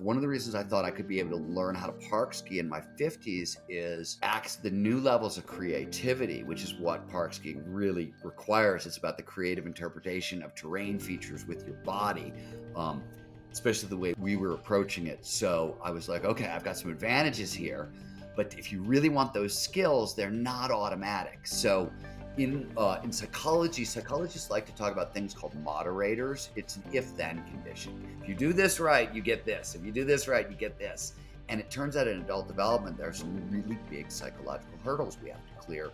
one of the reasons I thought I could be able to learn how to park ski in my 50s is the new levels of creativity, which is what park skiing really requires. It's about the creative interpretation of terrain features with your body, especially the way we were approaching it. So I was like, okay, I've got some advantages here, but if you really want those skills, they're not automatic. So in psychology, psychologists like to talk about things called moderators. It's an if-then condition. If you do this right, you get this. If you do this right, you get this. And it turns out in adult development, there are some really big psychological hurdles we have to clear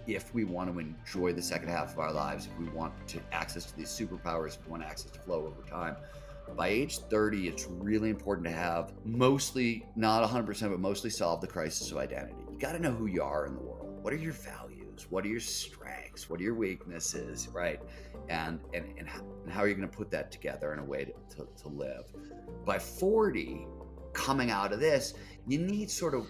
if we want to enjoy the second half of our lives, if we want to access to these superpowers, if we want access to flow over time. By age 30, it's really important to have mostly, not 100%, but mostly solve the crisis of identity. You got to know who you are in the world. What are your values? What are your strengths? What are your weaknesses, right? And how are you going to put that together in a way to live? By 40, coming out of this, you need sort of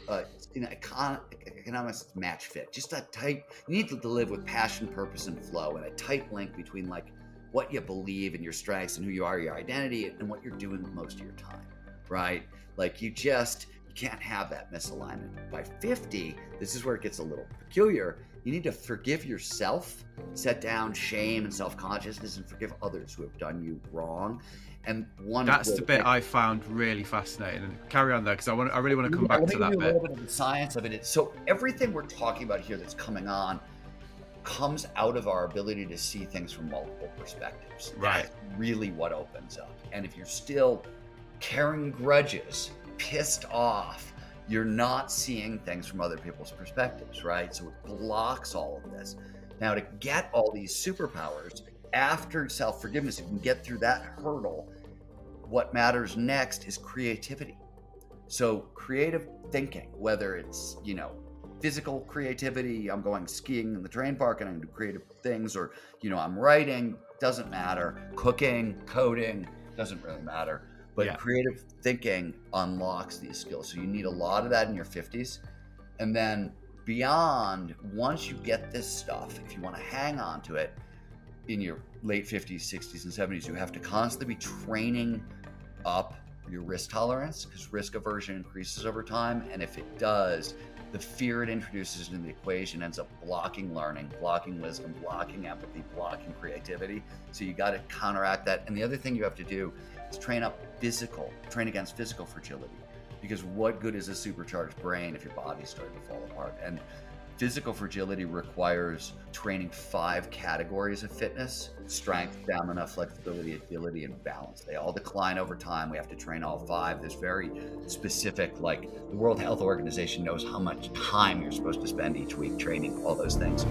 economics match fit. Just a tight, you need to live with passion, purpose, and flow, and a tight link between like what you believe and your strengths and who you are, your identity, and what you're doing most of your time, right? Like you can't have that misalignment. By 50, this is where it gets a little peculiar. You need to forgive yourself, set down shame and self-consciousness, and forgive others who have done you wrong. And that's the bit I found really fascinating. And carry on there, because I really want to come back to that bit. A little bit of the science of it. So everything we're talking about here that's coming on comes out of our ability to see things from multiple perspectives. Right. That's really what opens up. And if you're still carrying grudges, pissed off, you're not seeing things from other people's perspectives, right? So it blocks all of this. Now, to get all these superpowers, after self-forgiveness, if you can get through that hurdle, what matters next is creativity. So creative thinking, whether it's, physical creativity, I'm going skiing in the terrain park and I'm doing creative things, or, I'm writing, doesn't matter. Cooking, coding, doesn't really matter. But creative thinking unlocks these skills. So you need a lot of that in your 50s. And then beyond, once you get this stuff, if you want to hang on to it in your late 50s, 60s, and 70s, you have to constantly be training up your risk tolerance, because risk aversion increases over time. And if it does, the fear it introduces into the equation ends up blocking learning, blocking wisdom, blocking empathy, blocking creativity. So you got to counteract that. And the other thing you have to do is train against physical fragility. Because what good is a supercharged brain if your body's starting to fall apart? And physical fragility requires training 5 categories of fitness: strength, stamina, flexibility, agility, and balance. They all decline over time. We have to train all 5. There's very specific, like the World Health Organization knows how much time you're supposed to spend each week training all those things.